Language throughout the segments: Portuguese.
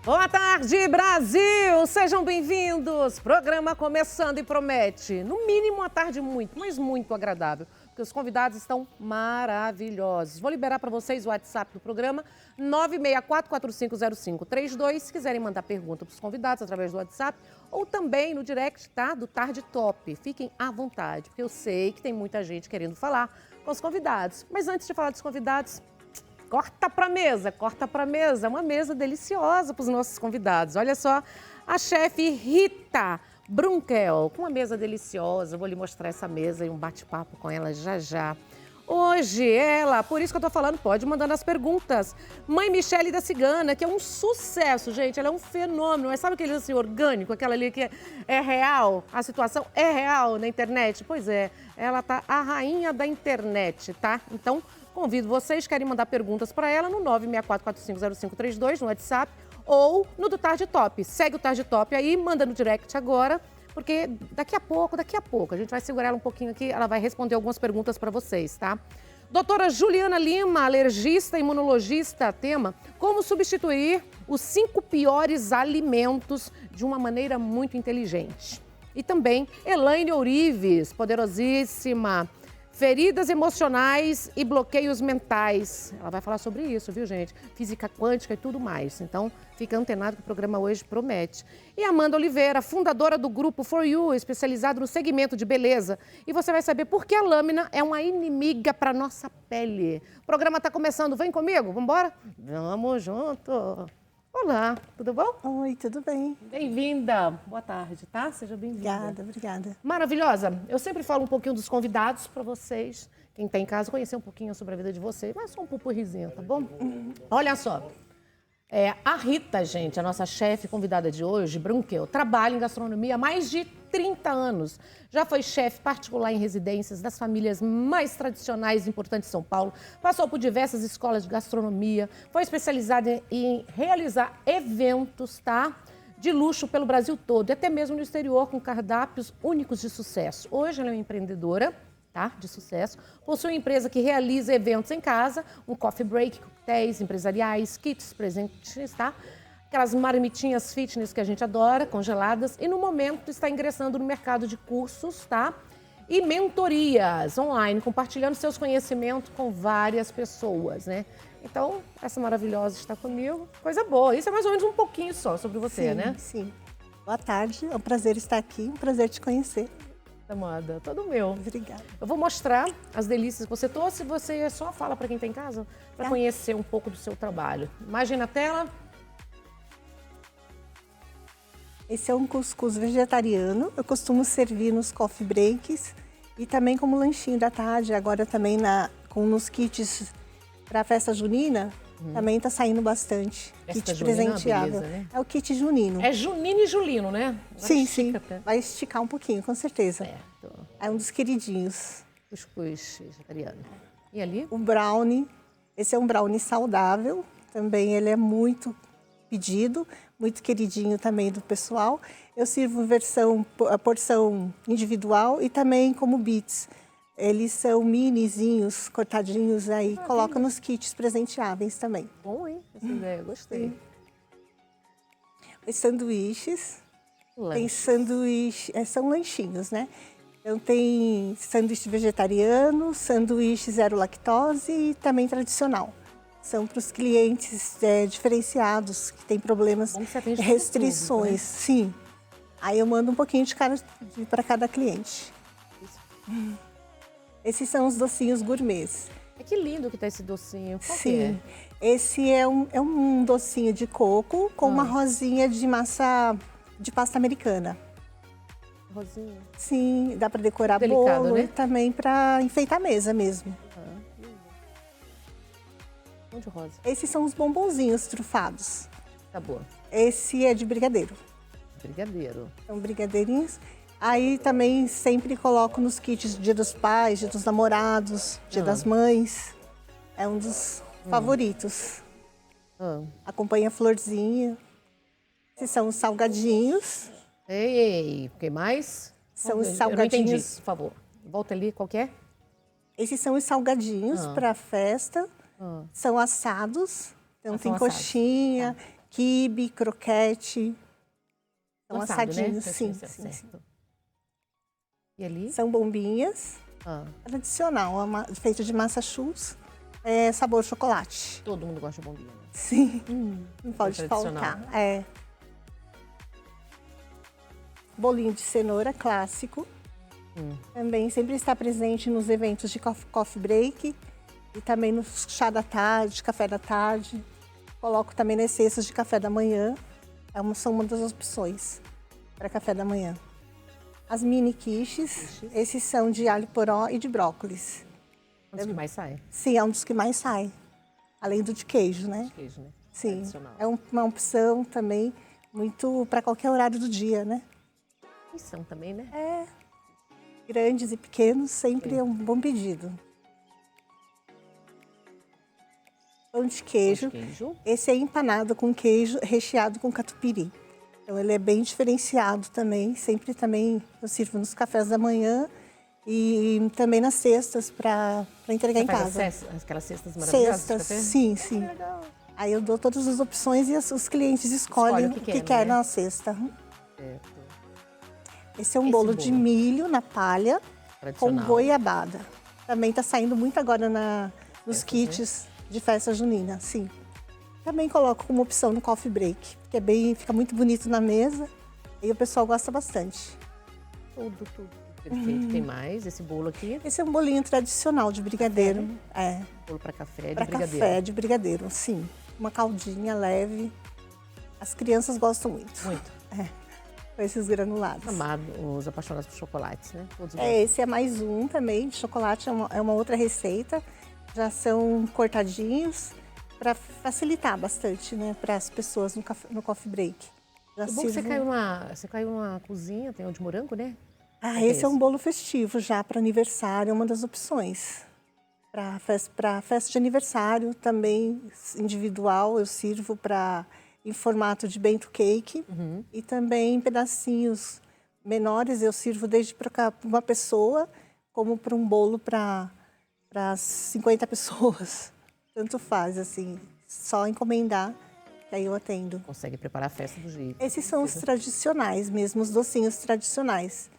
Boa tarde, Brasil! Sejam bem-vindos! Programa começando e promete, no mínimo, uma tarde muito, mas muito agradável, porque os convidados estão maravilhosos. Vou liberar para vocês o WhatsApp do programa, 964-450532, se quiserem mandar pergunta para os convidados através do WhatsApp, ou também no direct, tá? Do Tarde Top. Fiquem à vontade, porque eu sei que tem muita gente querendo falar com os convidados. Mas antes de falar dos convidados, corta para mesa, uma mesa deliciosa para os nossos convidados. Olha só, a chefe Rita Brunkel, com uma mesa deliciosa. Vou lhe mostrar essa mesa e um bate-papo com ela já já. Hoje ela, por isso que eu tô falando, pode mandando as perguntas. Mãe Michele da Cigana, que é um sucesso, gente, ela é um fenômeno. Mas sabe aquele assim orgânico, aquela ali que é real, a situação é real na internet? Pois é, ela tá a rainha da internet, tá? Então, convido vocês, querem mandar perguntas para ela no 964-450532 no WhatsApp ou no do Tarde Top. Segue o Tarde Top aí, manda no direct agora, porque daqui a pouco, a gente vai segurar ela um pouquinho aqui, ela vai responder algumas perguntas para vocês, tá? Doutora Juliana Lima, alergista, imunologista, tema: como substituir os 5 piores alimentos de uma maneira muito inteligente. E também Elaine Ourives, poderosíssima, feridas emocionais e bloqueios mentais. Ela vai falar sobre isso, viu, gente? Física quântica e tudo mais. Então, fica antenado que o programa hoje promete. E Amanda Oliveira, fundadora do grupo For You, especializado no segmento de beleza. E você vai saber por que a lâmina é uma inimiga para nossa pele. O programa está começando. Vem comigo? Vamos embora? Vamos junto. Olá, tudo bom? Oi, tudo bem? Bem-vinda. Boa tarde, tá? Seja bem-vinda. Obrigada. Maravilhosa. Eu sempre falo um pouquinho dos convidados para vocês, quem está em casa, conhecer um pouquinho sobre a vida de vocês, mas só um pupurrizinho, tá bom? Olha só, a Rita, gente, a nossa chefe convidada de hoje, Brunkel, trabalha em gastronomia há mais de 30 anos. Já foi chefe particular em residências das famílias mais tradicionais e importantes de São Paulo. Passou por diversas escolas de gastronomia. Foi especializada em realizar eventos, tá? De luxo pelo Brasil todo e até mesmo no exterior, com cardápios únicos de sucesso. Hoje ela é uma empreendedora, tá? De sucesso. Possui uma empresa que realiza eventos em casa, um coffee break, coquetéis empresariais, kits presentes, tá? Aquelas marmitinhas fitness que a gente adora, congeladas, e no momento está ingressando no mercado de cursos, tá? E mentorias online, compartilhando seus conhecimentos com várias pessoas, né? Então, essa maravilhosa está comigo. Coisa boa. Isso é mais ou menos um pouquinho só sobre você, sim, né? Sim. Boa tarde, é um prazer estar aqui, um prazer te conhecer. Amada, todo meu. Obrigada. Eu vou mostrar as delícias que você trouxe, você só fala para quem está em casa, para conhecer um pouco do seu trabalho. Imagina a tela. Esse é um cuscuz vegetariano, eu costumo servir nos coffee breaks e também como lanchinho da tarde, agora também nos kits para a festa junina, também está saindo bastante. Festa kit junina, presenteável. beleza, né? É o kit junino. É junino e julino, né? Agora Sim, estica sim. até. Vai esticar um pouquinho, com certeza. Certo. É um dos queridinhos. Cuscuz vegetariano. E ali? O brownie, esse é um brownie saudável, também ele é muito pedido, muito queridinho também do pessoal. Eu sirvo a porção individual e também como bits. Eles são minizinhos, cortadinhos aí, coloca nos kits presenteáveis também. Bom, hein? Essa ideia, gostei. Os sanduíches, Lanche. tem sanduíche, são lanchinhos, né? Então tem sanduíche vegetariano, sanduíche zero lactose e também tradicional. São para os clientes diferenciados, que têm problemas, Bom que você atende restrições. tudo, né? Sim. Aí eu mando um pouquinho para cada cliente. Esses são os docinhos gourmets. Que lindo que tá esse docinho. Qual que Sim. Esse é um docinho de coco com uma rosinha de massa de pasta americana. Rosinha. Sim, dá para decorar Delicado, bolo né? e também para enfeitar a mesa mesmo. Onde rosa? Esses são os bombonzinhos trufados. Tá boa. Esse é de brigadeiro. Brigadeiro. São brigadeirinhos. Aí também sempre coloco nos kits Dia dos Pais, Dia dos Namorados, Dia das Mães. É um dos favoritos. Acompanha a florzinha. Esses são os salgadinhos. Ei, o que mais? São os Eu não entendi, salgadinhos. por favor. Volta ali, qual que é? Esses são os salgadinhos para a festa. São assados. Então Ah, tem são assados. coxinha, quibe, croquete. São Lançado, assadinhos, né? sim, Certo, sim, certo. sim. E ali? São bombinhas, Ah, tradicional, feito de massa chus, sabor chocolate. todo mundo gosta de bombinha, né? Sim, não pode tradicional. faltar. Bolinho de cenoura clássico. Também sempre está presente nos eventos de coffee break e também no chá da tarde, café da tarde. Coloco também nas cestas de café da manhã. São uma das opções para café da manhã. As mini quiches, esses são de alho poró e de brócolis. Um dos que mais sai? Sim, é um dos que mais sai. Além do de queijo, né? De queijo, né? Sim, Tradicional. é uma opção também muito para qualquer horário do dia, né? E são também, né? Grandes e pequenos, sempre é um bom pedido. Pão de queijo. Pão de queijo. Esse é empanado com queijo recheado com catupiry. Então ele é bem diferenciado também. Sempre também eu sirvo nos cafés da manhã e também nas cestas para entregar em casa. Aquelas cestas maravilhosas de Cestas, café? sim, sim. Aí eu dou todas as opções e os clientes escolhem o que quer né? na cesta. Certo. Esse é um bolo de milho na palha com Tradicional. goiabada. Também está saindo muito agora nos kits de festa junina, sim. Também coloco como opção no coffee break, porque fica muito bonito na mesa e o pessoal gosta bastante. Tudo. Perfeito. Tem mais esse bolo aqui? Esse é um bolinho tradicional de brigadeiro. Bolo para café de Para brigadeiro. café de brigadeiro, sim. Uma caldinha leve. As crianças gostam muito. Muito. Com esses granulados. Amado, os apaixonados por chocolates, né? Todos gostam. Esse é mais um também, de chocolate, é uma outra receita. Já são cortadinhos para facilitar bastante, né, para as pessoas no coffee break. Já O bom que você caiu numa cozinha, tem o de morango, né? Esse é um bolo festivo já para aniversário, é uma das opções. Para festa de aniversário também individual, eu sirvo em formato de bento cake e também em pedacinhos menores eu sirvo desde para uma pessoa como para um bolo para 50 pessoas. Tanto faz, assim, só encomendar, que aí eu atendo. Consegue preparar a festa do jeito. Esses são os tradicionais mesmo, os docinhos tradicionais.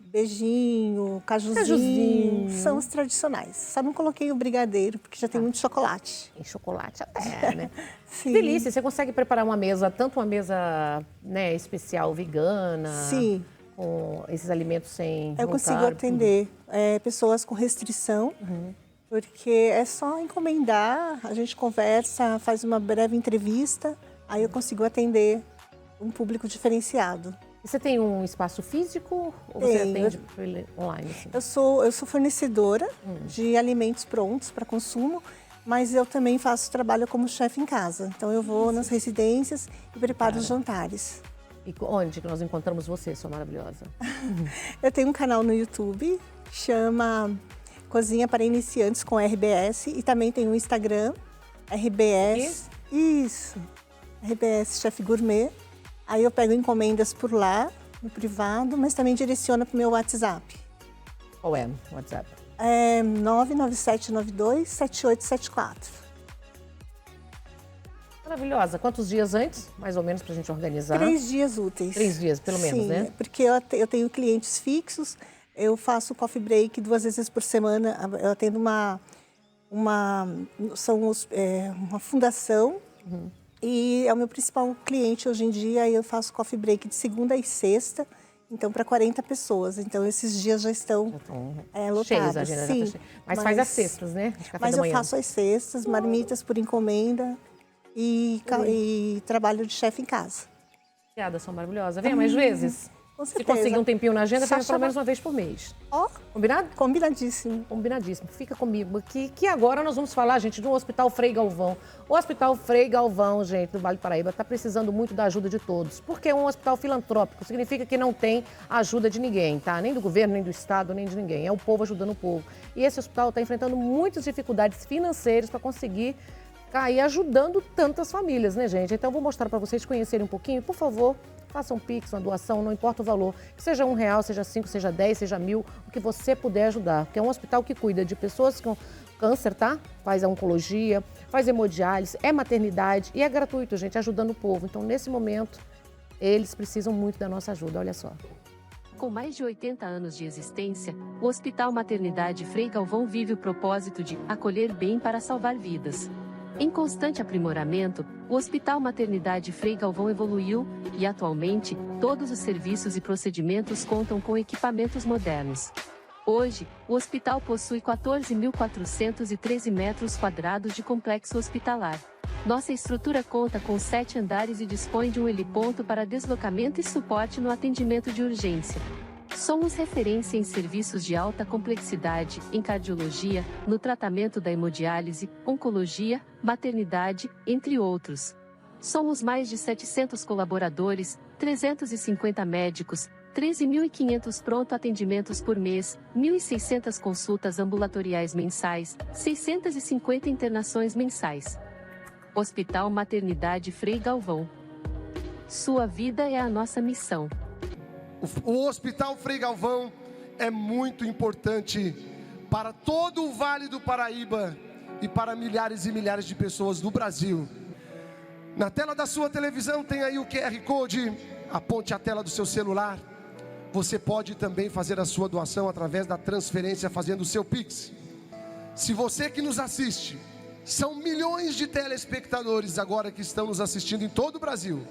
Beijinho, cajuzinho, são os tradicionais. Só não coloquei o brigadeiro, porque já tem muito chocolate. Tem chocolate até, né? Sim. Que delícia, você consegue preparar uma mesa, tanto uma mesa, né, especial vegana, Sim. com esses alimentos sem Eu consigo carbo, atender pessoas com restrição, porque é só encomendar, a gente conversa, faz uma breve entrevista, aí eu consigo atender um público diferenciado. E você tem um espaço físico ou você atende online? Assim? Eu sou fornecedora de alimentos prontos para consumo, mas eu também faço trabalho como chefe em casa. Então eu vou nas residências e preparo os jantares. E onde que nós encontramos você, sua maravilhosa? Eu tenho um canal no YouTube, chama Cozinha para Iniciantes com RBS, e também tem um Instagram, RBS. Isso, RBS Chef Gourmet. Aí eu pego encomendas por lá, no privado, mas também direciono para o meu WhatsApp. Qual é o WhatsApp? É 997927874. Maravilhosa. Quantos dias antes, mais ou menos, para a gente organizar? 3 dias úteis. 3 dias, pelo menos, Sim, né? Porque eu tenho clientes fixos, eu faço coffee break 2 vezes por semana. Eu atendo uma fundação e é o meu principal cliente hoje em dia. Eu faço coffee break de segunda e sexta, então para 40 pessoas. Então esses dias já estão lotados. Cheios, a agenda já tá cheia. Mas faz as cestas, né? De café Mas da manhã. eu faço as cestas, marmitas por encomenda e trabalho de chefe em casa. Obrigada, sua maravilhosa. Venha mais vezes. Com Se certeza. conseguir um tempinho na agenda, Só venha pelo menos uma vez por mês. Ó, Combinado? combinadíssimo. Combinadíssimo. Fica comigo aqui, que agora nós vamos falar, gente, do Hospital Frei Galvão. O Hospital Frei Galvão, gente, do Vale do Paraíba, está precisando muito da ajuda de todos, porque é um hospital filantrópico, significa que não tem ajuda de ninguém, tá? Nem do governo, nem do Estado, nem de ninguém. É o povo ajudando o povo. E esse hospital está enfrentando muitas dificuldades financeiras para conseguir cair ajudando tantas famílias, né, gente? Então, eu vou mostrar para vocês conhecerem um pouquinho. Por favor, faça um Pix, uma doação, não importa o valor. Que seja R$1, seja 5, seja 10, seja 1.000, o que você puder ajudar. Porque é um hospital que cuida de pessoas câncer, tá? Faz a oncologia, faz hemodiálise, é maternidade e é gratuito, gente, ajudando o povo. Então, nesse momento, eles precisam muito da nossa ajuda, olha só. Com mais de 80 anos de existência, o Hospital Maternidade Frei Galvão vive o propósito de acolher bem para salvar vidas. Em constante aprimoramento, o Hospital Maternidade Frei Galvão evoluiu e, atualmente, todos os serviços e procedimentos contam com equipamentos modernos. Hoje, o hospital possui 14.413 metros quadrados de complexo hospitalar. Nossa estrutura conta com 7 andares e dispõe de um heliponto para deslocamento e suporte no atendimento de urgência. Somos referência em serviços de alta complexidade, em cardiologia, no tratamento da hemodiálise, oncologia, maternidade, entre outros. Somos mais de 700 colaboradores, 350 médicos, 13.500 pronto-atendimentos por mês, 1.600 consultas ambulatoriais mensais, 650 internações mensais. Hospital Maternidade Frei Galvão. Sua vida é a nossa missão. O Hospital Frei Galvão é muito importante para todo o Vale do Paraíba e para milhares e milhares de pessoas do Brasil. Na tela da sua televisão tem aí o QR Code, aponte a tela do seu celular. Você pode também fazer a sua doação através da transferência fazendo o seu Pix. Se você que nos assiste, são milhões de telespectadores agora que estão nos assistindo em todo o Brasil.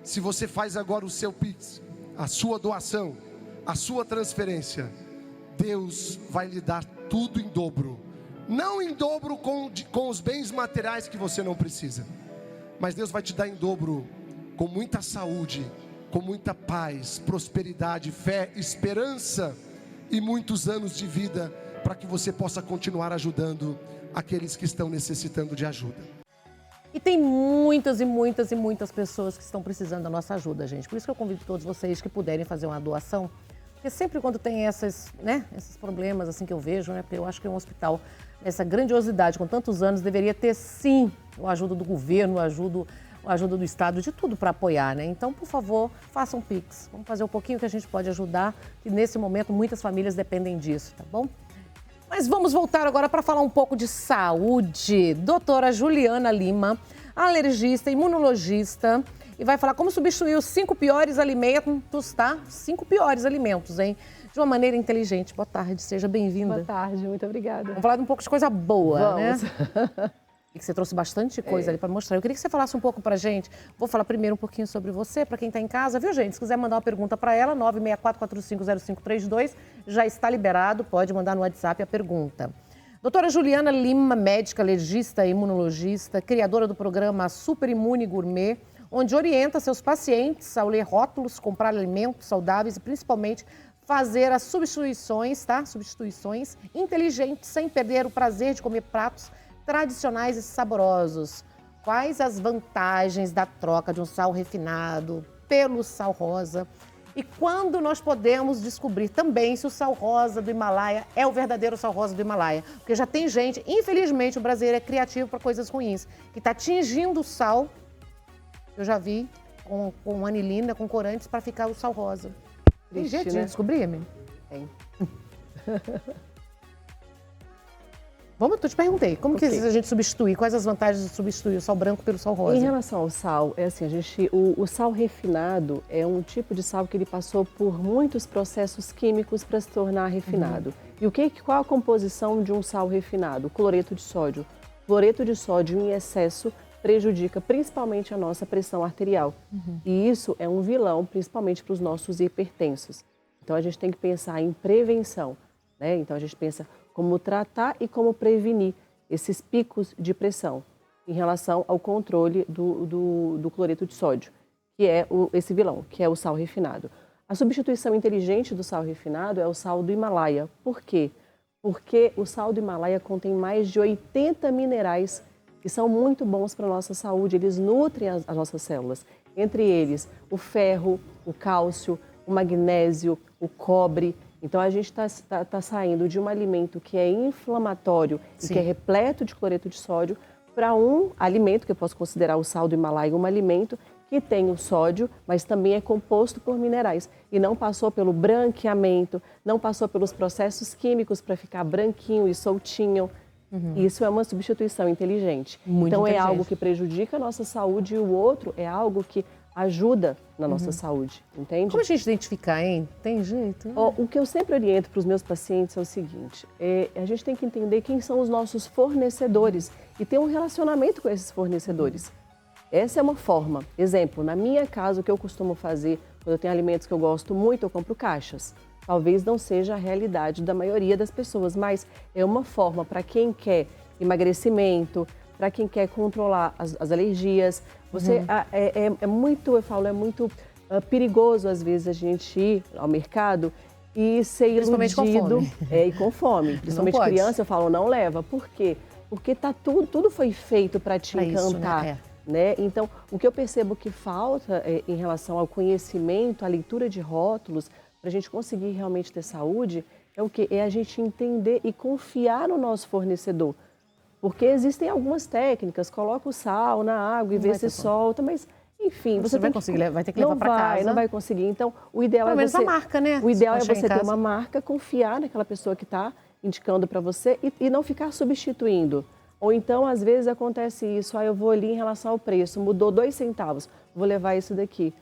Se você faz agora o seu Pix, a sua doação, a sua transferência, Deus vai lhe dar tudo em dobro. Não em dobro com os bens materiais que você não precisa, mas Deus vai te dar em dobro com muita saúde, com muita paz, prosperidade, fé, esperança e muitos anos de vida para que você possa continuar ajudando aqueles que estão necessitando de ajuda. E tem muitas e muitas e muitas pessoas que estão precisando da nossa ajuda, gente. Por isso que eu convido todos vocês que puderem fazer uma doação. Porque sempre quando tem esses problemas assim que eu vejo, né? Porque eu acho que um hospital, essa grandiosidade, com tantos anos, deveria ter sim a ajuda do governo, a ajuda do Estado, de tudo para apoiar, né? Então, por favor, façam um Pix. Vamos fazer um pouquinho que a gente pode ajudar, que nesse momento muitas famílias dependem disso, tá bom? Mas vamos voltar agora para falar um pouco de saúde. Doutora Juliana Lima, alergista, imunologista, e vai falar como substituir os 5 piores alimentos, tá? 5 piores alimentos, hein? De uma maneira inteligente. Boa tarde, seja bem-vinda. Boa tarde, muito obrigada. Vamos falar de um pouco de coisa boa, Vamos. né? E que você trouxe bastante coisa ali para mostrar. Eu queria que você falasse um pouco para a gente. Vou falar primeiro um pouquinho sobre você, para quem está em casa, viu, gente? Se quiser mandar uma pergunta para ela, 964-450532, já está liberado, pode mandar no WhatsApp a pergunta. Doutora Juliana Lima, médica, alergista, imunologista, criadora do programa Super Imune Gourmet, onde orienta seus pacientes ao ler rótulos, comprar alimentos saudáveis e principalmente fazer as substituições, tá? Substituições inteligentes, sem perder o prazer de comer pratos tradicionais e saborosos. Quais as vantagens da troca de um sal refinado pelo sal rosa? E quando nós podemos descobrir também se o sal rosa do Himalaia é o verdadeiro sal rosa do Himalaia? Porque já tem gente, infelizmente o brasileiro é criativo para coisas ruins, que está tingindo o sal, eu já vi, com anilina, com corantes, para ficar o sal rosa. Tem jeito de descobrir, amigo? Tem. Vamos, eu te perguntei, como que a gente substitui? Quais as vantagens de substituir o sal branco pelo sal rosa? Em relação ao sal, é assim, o sal refinado é um tipo de sal que ele passou por muitos processos químicos para se tornar refinado. E qual a composição de um sal refinado? Cloreto de sódio. Cloreto de sódio em excesso prejudica principalmente a nossa pressão arterial. E isso é um vilão, principalmente para os nossos hipertensos. Então a gente tem que pensar em prevenção, né? Então a gente pensa como tratar e como prevenir esses picos de pressão em relação ao controle do cloreto de sódio, que é esse vilão, que é o sal refinado. A substituição inteligente do sal refinado é o sal do Himalaia. Por quê? Porque o sal do Himalaia contém mais de 80 minerais que são muito bons para a nossa saúde, eles nutrem as nossas células. Entre eles, o ferro, o cálcio, o magnésio, o cobre. Então, a gente está saindo de um alimento que é inflamatório e que é repleto de cloreto de sódio para um alimento, que eu posso considerar o sal do Himalaia um alimento que tem o sódio, mas também é composto por minerais. E não passou pelo branqueamento, não passou pelos processos químicos para ficar branquinho e soltinho. Isso é uma substituição inteligente. Muito então é inteligente. algo que prejudica a nossa saúde e o outro é algo que ajuda na nossa saúde, entende? Como a gente identificar, hein? Tem jeito? Ó, o que eu sempre oriento para os meus pacientes é o seguinte, a gente tem que entender quem são os nossos fornecedores e ter um relacionamento com esses fornecedores. Essa é uma forma. Exemplo, na minha casa, o que eu costumo fazer, quando eu tenho alimentos que eu gosto muito, eu compro caixas. Talvez não seja a realidade da maioria das pessoas, mas é uma forma para quem quer emagrecimento, para quem quer controlar as alergias. Você é muito, eu falo, é muito perigoso às vezes a gente ir ao mercado e ser Principalmente iludido com fome. E com fome. Principalmente pode. criança, eu falo, não leva. Por quê? Porque tudo foi feito para te Pra isso, encantar. né? Né? Então, o que eu percebo que falta em relação ao conhecimento, à leitura de rótulos, para a gente conseguir realmente ter saúde, é o quê? É a gente entender e confiar no nosso fornecedor. Porque existem algumas técnicas, coloca o sal na água e Não vê vai se ter como. solta, mas enfim, Você vai tem conseguir, vai ter que levar para casa. Não vai conseguir. Então, o ideal Pelo é menos você... a marca, né? O ideal é Se for você chegar em ter casa. uma marca, confiar naquela pessoa que está indicando para você e não ficar substituindo. Ou então, às vezes, acontece isso, eu vou ali em relação ao preço, mudou 2 centavos, vou levar isso daqui.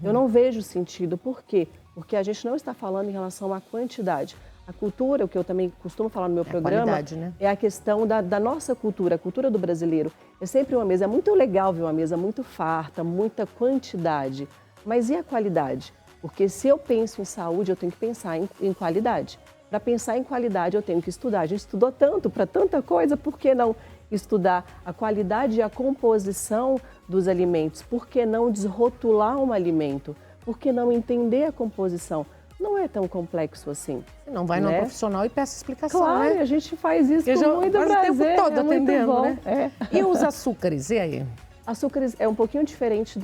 Eu não vejo sentido. Por quê? Porque a gente não está falando em relação à quantidade. A cultura, o que eu também costumo falar no meu programa, qualidade, né? é a questão da nossa cultura, a cultura do brasileiro. É sempre uma mesa, é muito legal ver uma mesa muito farta, muita quantidade. Mas e a qualidade? Porque se eu penso em saúde, eu tenho que pensar em qualidade. Para pensar em qualidade, eu tenho que estudar. A gente estudou tanto para tanta coisa, por que não estudar a qualidade e a composição dos alimentos? Por que não desrotular um alimento? Por que não entender a composição? Não é tão complexo assim. Não vai num né? profissional e peça explicação, Claro, né? a gente faz isso Porque já com muito quase o prazer. tempo todo é muito atendendo, bom. né? É. E os açúcares, e aí? Açúcares é um pouquinho diferente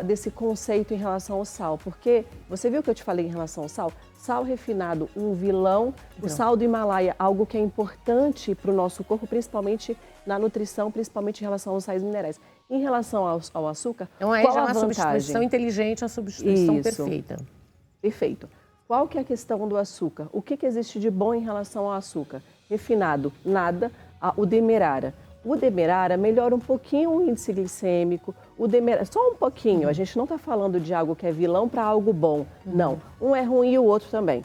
desse conceito em relação ao sal, porque você viu que eu te falei em relação ao sal? Sal refinado, um vilão, o sal do Himalaia, algo que é importante para o nosso corpo, principalmente na nutrição, principalmente em relação aos sais minerais. Em relação ao açúcar, Então aí qual já é a uma vantagem? substituição inteligente, uma substituição Isso. perfeita. Perfeito. Qual que é a questão do açúcar? O que existe de bom em relação ao açúcar? Refinado, nada. O demerara. O demerara melhora um pouquinho o índice glicêmico, só um pouquinho. A gente não está falando de algo que é vilão para algo bom. Não. Um é ruim e o outro também.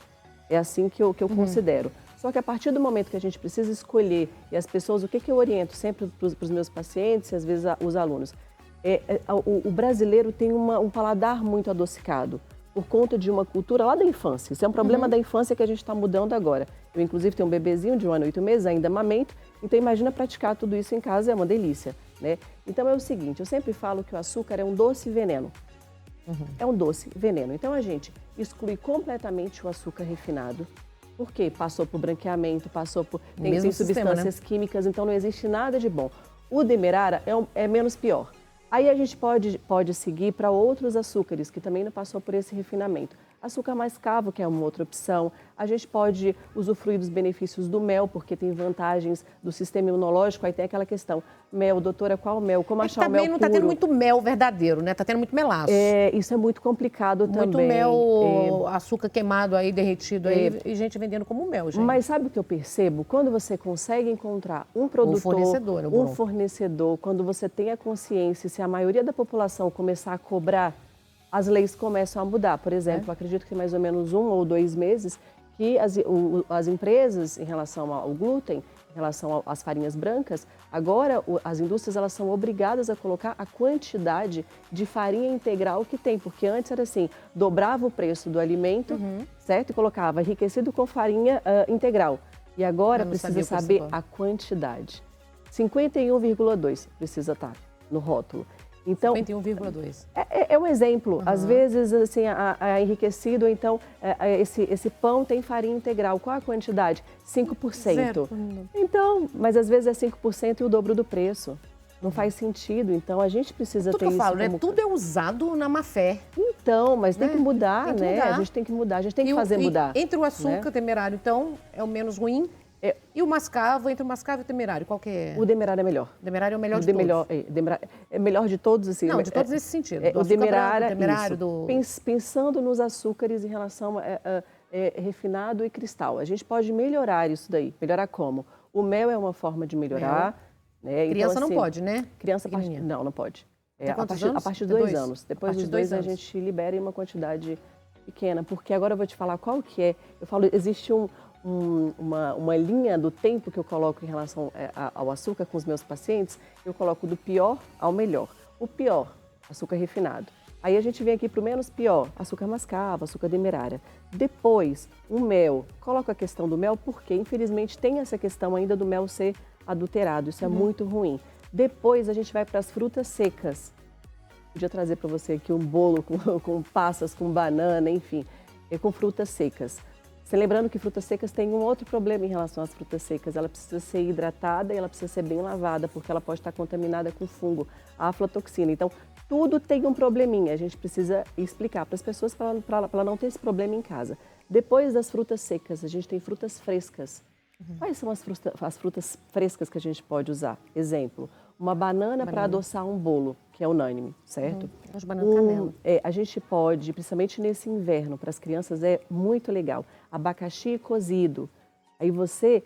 É assim que eu considero. Só que a partir do momento que a gente precisa escolher, e as pessoas, o que eu oriento sempre para os meus pacientes e às vezes os alunos, o brasileiro tem um paladar muito adocicado por conta de uma cultura lá da infância. Isso é um problema da infância que a gente está mudando agora. Eu, inclusive, tenho um bebezinho de 1 ano e 8 meses, ainda amamento, então imagina praticar tudo isso em casa, é uma delícia, né? Então é o seguinte, eu sempre falo que o açúcar é um doce veneno. É um doce veneno. Então a gente exclui completamente o açúcar refinado. Por quê? Passou por branqueamento, tem mesmo sistema, substâncias químicas, então não existe nada de bom. O demerara é menos pior. Aí a gente pode seguir para outros açúcares que também não passou por esse refinamento. Açúcar mascavo, que é uma outra opção. A gente pode usufruir dos benefícios do mel, porque tem vantagens do sistema imunológico. Aí tem aquela questão, mel, doutora, qual mel? Como achar o mel Também não puro? está tendo muito mel verdadeiro, né? Está tendo muito melaço. Isso é muito complicado Muito também. mel, açúcar queimado aí, derretido aí, e gente vendendo como mel, gente. Mas sabe o que eu percebo? Quando você consegue encontrar um produtor, fornecedor, é bom. fornecedor, quando você tem a consciência, se a maioria da população começar a cobrar, as leis começam a mudar. Por exemplo, acredito que mais ou menos 1 ou 2 meses que as empresas, em relação ao glúten, em relação às farinhas brancas, agora as indústrias elas são obrigadas a colocar a quantidade de farinha integral que tem, porque antes era assim, dobrava o preço do alimento, certo? E colocava enriquecido com farinha integral. E agora precisa saber a quantidade. 51,2 precisa estar no rótulo. Então, 51,2. é um exemplo. Às vezes, assim, a enriquecido, então, esse pão tem farinha integral. Qual a quantidade? 5%. Zero. Então, mas às vezes é 5% e o dobro do preço. Não faz sentido. Então, a gente precisa Tudo ter que eu isso falo, né? como... Tudo é usado na má fé. Então, mas tem que mudar, Tem que né? mudar. A gente tem que mudar, a gente tem que fazer mudar. Entre o açúcar, temerário, então, é o menos ruim. E o mascavo, entre o mascavo e o temerário, qual que é? O demerara é melhor. O demerário é o melhor de todos. É melhor de todos, assim. Não, de todos nesse sentido. O demerara, branco, o temerário, pensando nos açúcares em relação refinado e cristal. A gente pode melhorar isso daí. Melhorar como? O mel é uma forma de melhorar. Né? Criança então, assim, não pode, né? Criança, não pode. Até A quantos partir, anos? a partir de Até 2 dois? anos. A Depois partir dos de 2 dois a anos. gente libera em uma quantidade pequena. Porque agora eu vou te falar qual que é. Eu falo, existe uma linha do tempo que eu coloco em relação ao açúcar com os meus pacientes. Eu coloco do pior ao melhor. O pior, açúcar refinado. Aí a gente vem aqui para o menos pior, açúcar mascavo, açúcar demerara. Depois, o mel. Coloco a questão do mel porque, infelizmente, tem essa questão ainda do mel ser adulterado. Isso é muito ruim. Depois, a gente vai para as frutas secas. Podia trazer para você aqui um bolo com passas, com banana, enfim, com frutas secas. Você lembrando que frutas secas tem um outro problema em relação às frutas secas. Ela precisa ser hidratada e ela precisa ser bem lavada, porque ela pode estar contaminada com fungo, a aflatoxina. Então, tudo tem um probleminha. A gente precisa explicar para as pessoas para ela não ter esse problema em casa. Depois das frutas secas, a gente tem frutas frescas. Quais são as frutas frescas que a gente pode usar? Exemplo, uma banana para adoçar um bolo, que é unânime, certo? As bananas canela. A gente pode, principalmente nesse inverno, para as crianças é muito legal. Abacaxi cozido. Aí você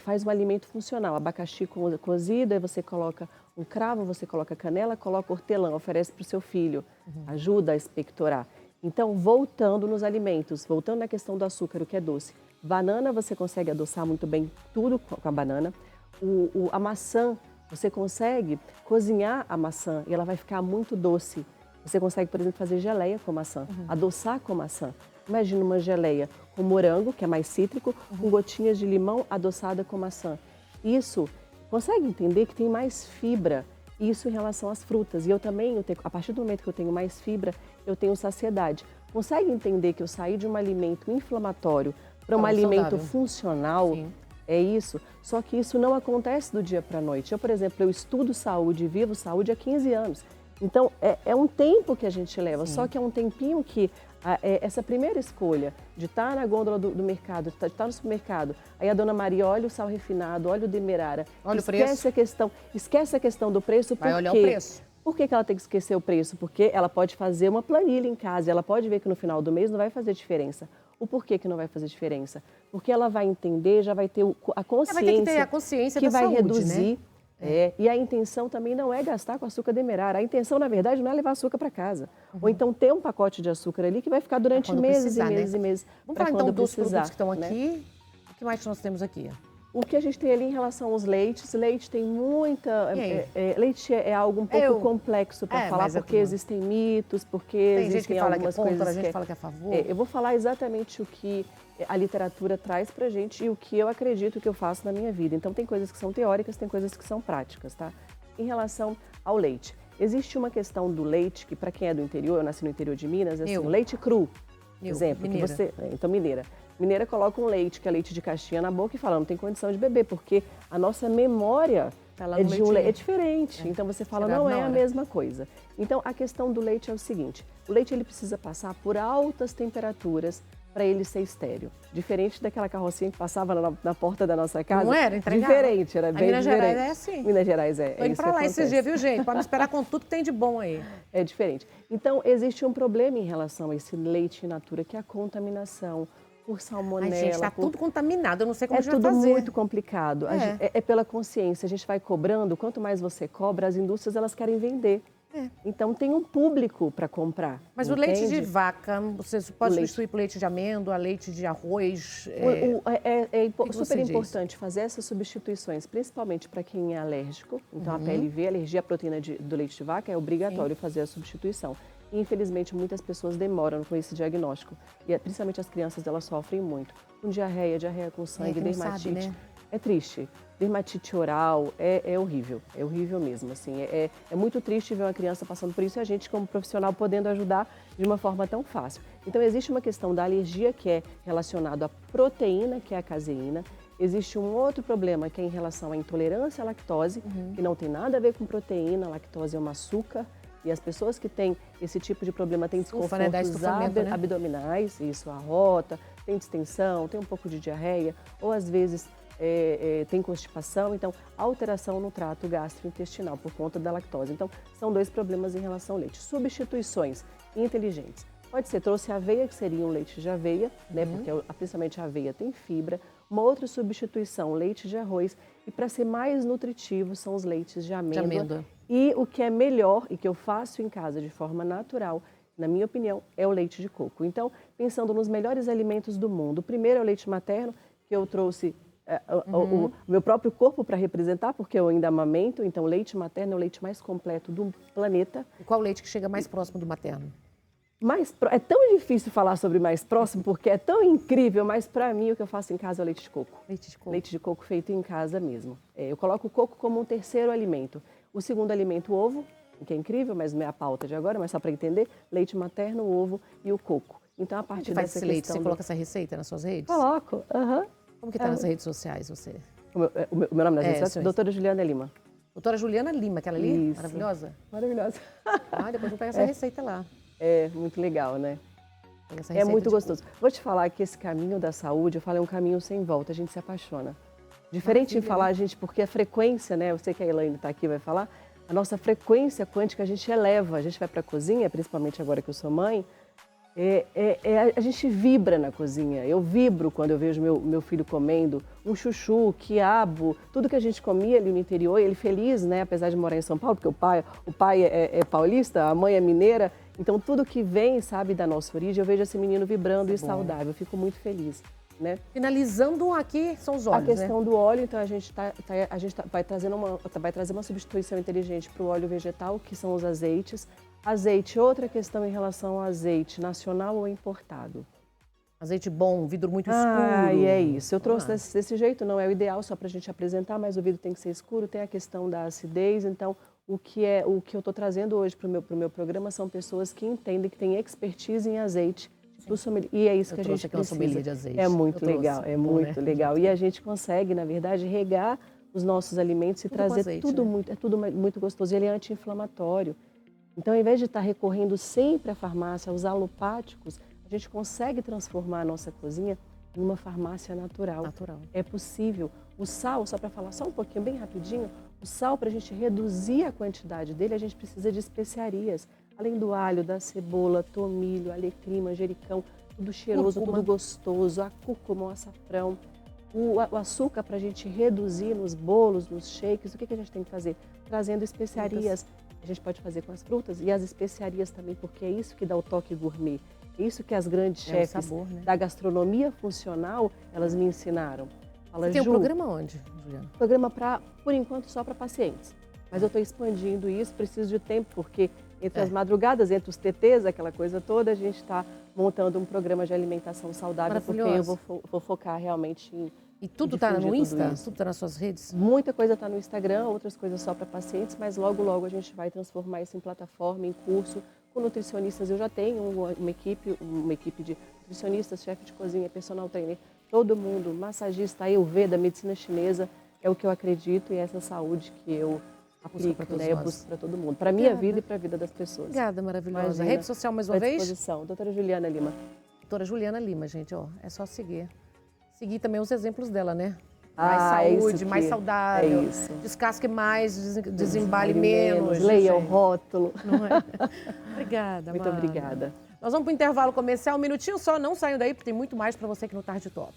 faz um alimento funcional. Abacaxi cozido, aí você coloca um cravo, você coloca canela, coloca hortelã, oferece para o seu filho. Ajuda a expectorar. Então, voltando nos alimentos, voltando na questão do açúcar, o que é doce. Banana, você consegue adoçar muito bem tudo com a banana. A maçã, você consegue cozinhar a maçã e ela vai ficar muito doce. Você consegue, por exemplo, fazer geleia com maçã, adoçar com maçã. Imagina uma geleia com morango, que é mais cítrico, com gotinhas de limão adoçada com maçã. Isso, consegue entender que tem mais fibra, isso em relação às frutas. E eu também, a partir do momento que eu tenho mais fibra, eu tenho saciedade. Consegue entender que eu saí de um alimento inflamatório para um alimento saudável. funcional? Sim. É isso, só que isso não acontece do dia para a noite. Eu, por exemplo, eu estudo saúde, vivo saúde há 15 anos. Então, é um tempo que a gente leva, só que é um tempinho que essa primeira escolha de estar na gôndola do mercado, de estar no supermercado, aí a dona Maria olha o sal refinado, olha o demerara, Olha o preço. esquece a questão do preço, Vai por olhar quê? o preço. Por que ela tem que esquecer o preço? Porque ela pode fazer uma planilha em casa, ela pode ver que no final do mês não vai fazer diferença. O porquê que não vai fazer diferença? Porque ela vai entender, já vai ter a consciência, Ela vai ter que ter a consciência que da vai saúde, reduzir. né? E a intenção também não é gastar com açúcar demerara. A intenção, na verdade, não é levar açúcar para casa. Ou então ter um pacote de açúcar ali que vai ficar durante Quando meses precisar, e meses né? e meses. Vamos pra falar então quando dos precisar, produtos que estão né? aqui. O que mais nós temos aqui? O que a gente tem ali em relação aos leites, leite tem muita... E aí? Leite é algo um pouco complexo para falar, mas é porque tudo. existem mitos, porque Tem gente existem que fala que é algumas contra, coisas a gente fala que é a favor. Eu vou falar exatamente o que a literatura traz para a gente e o que eu acredito que eu faço na minha vida. Então, tem coisas que são teóricas, tem coisas que são práticas, tá? Em relação ao leite, existe uma questão do leite que, para quem é do interior, eu nasci no interior de Minas, é assim, o leite cru, exemplo, mineira. que você... Então, mineira. Mineira coloca um leite, que é leite de caixinha, na boca e fala, não tem condição de beber, porque a nossa memória Tá é de um leite diferente. Então, você fala, Chegado não na é a hora. mesma coisa. Então, a questão do leite é o seguinte, o leite ele precisa passar por altas temperaturas para ele ser estéril. Diferente daquela carrocinha que passava na porta da nossa casa. Não era? Entregava? Diferente, era A bem Minas diferente. Gerais é assim. Minas Gerais Tô indo isso pra lá que esses dias, acontece. viu, gente? Pode me esperar com tudo que tem de bom aí. É diferente. Então, existe um problema em relação a esse leite in natura, que é a contaminação por salmonela. Ai, gente, tá por... tudo contaminado. Eu não sei como a É gente vai tudo fazer. muito complicado. É pela consciência. A gente vai cobrando, quanto mais você cobra, as indústrias elas querem vender. Então tem um público para comprar. Mas o entende? leite de vaca, você pode leite. substituir por leite de amêndoa, leite de arroz. É que você super diz? importante fazer essas substituições, principalmente para quem é alérgico. Então, a PLV, alergia à proteína do leite de vaca, é obrigatório fazer a substituição. E, infelizmente, muitas pessoas demoram com esse diagnóstico. E, principalmente as crianças, elas sofrem muito. Com diarreia com sangue, que não dermatite. sabe, né? É triste. Dermatite oral é horrível mesmo. Assim, é muito triste ver uma criança passando por isso e a gente, como profissional, podendo ajudar de uma forma tão fácil. Então, existe uma questão da alergia que é relacionada à proteína, que é a caseína. Existe um outro problema que é em relação à intolerância à lactose, que não tem nada a ver com proteína. A lactose é um açúcar. E as pessoas que têm esse tipo de problema têm Ufa, né? Dá desconfortos estufamento, né? abdominais, isso arrota, tem distensão, tem um pouco de diarreia, ou às vezes tem constipação, então alteração no trato gastrointestinal por conta da lactose. Então, são dois problemas em relação ao leite. Substituições inteligentes. Pode ser, trouxe aveia, que seria um leite de aveia, né? Porque principalmente a aveia tem fibra. Uma outra substituição, leite de arroz. E para ser mais nutritivo, são os leites de amêndoa. E o que é melhor e que eu faço em casa de forma natural, na minha opinião, é o leite de coco. Então, pensando nos melhores alimentos do mundo, o primeiro é o leite materno, que eu trouxe o meu próprio corpo para representar, porque eu ainda amamento, então o leite materno é o leite mais completo do planeta. E qual leite que chega mais próximo do materno? É tão difícil falar sobre mais próximo, porque é tão incrível, mas para mim o que eu faço em casa é o leite de coco. Leite de coco. Leite de coco feito em casa mesmo. Eu coloco o coco como um terceiro alimento. O segundo alimento, o ovo, que é incrível, mas não é a pauta de agora, mas só para entender, leite materno, o ovo e o coco. Então, a partir faz dessa esse leite? questão... Você coloca essa receita nas suas redes? Coloco, Como que tá nas redes sociais, você? O meu nome nas redes sociais? Doutora Juliana Lima. Doutora Juliana Lima, aquela ali? Isso. Maravilhosa? Maravilhosa. Depois eu pego essa receita lá. É muito legal, né? É muito gostoso. Vou te falar que esse caminho da saúde, eu falo, é um caminho sem volta, a gente se apaixona. Diferente em falar, gente, porque a frequência, né? Eu sei que a Elaine está aqui, vai falar, a nossa frequência quântica a gente eleva. A gente vai para a cozinha, principalmente agora que eu sou mãe, a gente vibra na cozinha. Eu vibro quando eu vejo meu filho comendo um chuchu, quiabo, tudo que a gente comia ali no interior, ele feliz, né? Apesar de morar em São Paulo, porque o pai é paulista, a mãe é mineira, então tudo que vem, sabe, da nossa origem, eu vejo esse menino vibrando e saudável, eu fico muito feliz. Né? Finalizando aqui, são os óleos, a questão do óleo, então a gente vai trazer uma substituição inteligente para o óleo vegetal, que são os azeites. Azeite, outra questão em relação ao azeite, nacional ou importado? Azeite bom, vidro muito escuro. E é isso. Eu trouxe desse jeito, não é o ideal só para a gente apresentar, mas o vidro tem que ser escuro, tem a questão da acidez, então o que eu estou trazendo hoje para o meu programa são pessoas que entendem, que têm expertise em azeite. E é isso que a gente precisa. De azeite. É muito legal, é muito legal. E a gente consegue, na verdade, regar os nossos alimentos e trazer azeite, tudo né? tudo muito gostoso. Ele é anti-inflamatório. Então, ao invés de estar recorrendo sempre à farmácia, aos alopáticos, a gente consegue transformar a nossa cozinha em uma farmácia natural. É possível. O sal, só para falar só um pouquinho, bem rapidinho, o sal, para a gente reduzir a quantidade dele, a gente precisa de especiarias. Além do alho, da cebola, tomilho, alecrim, manjericão, tudo cheiroso, tudo gostoso, a cúrcuma, o açafrão, o açúcar para a gente reduzir nos bolos, nos shakes. O que a gente tem que fazer? Trazendo especiarias. A gente pode fazer com as frutas e as especiarias também, porque é isso que dá o toque gourmet. É isso que as grandes chefes da gastronomia funcional, elas me ensinaram. Você tem um programa onde, Juliana? Programa, por enquanto, só para pacientes. Mas eu estou expandindo isso, preciso de tempo, porque entre as madrugadas, entre os TTs, aquela coisa toda, a gente está montando um programa de alimentação saudável, porque eu vou focar realmente em... E tudo está no Insta? Tudo está nas suas redes? Muita coisa está no Instagram, outras coisas só para pacientes, mas logo, logo a gente vai transformar isso em plataforma, em curso, com nutricionistas. Eu já tenho uma equipe de nutricionistas, chefe de cozinha, personal trainer, todo mundo, massagista, Ayurveda, medicina chinesa, é o que eu acredito e é essa saúde que eu aplico, né? Eu busco para todo mundo, para a minha vida e para a vida das pessoas. Obrigada, maravilhosa. Rede social mais uma vez? Disposição. Doutora Juliana Lima. Doutora Juliana Lima, gente, é só seguir. Seguir também os exemplos dela, né? Mais saúde, mais saudável. É isso. Descasque mais, desembale menos. Leia o rótulo. Não é? Obrigada, Muito obrigada. Nós vamos para o intervalo comercial, um minutinho só, não saiam daí, porque tem muito mais para você aqui no Tarde Top.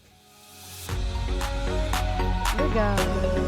Obrigada.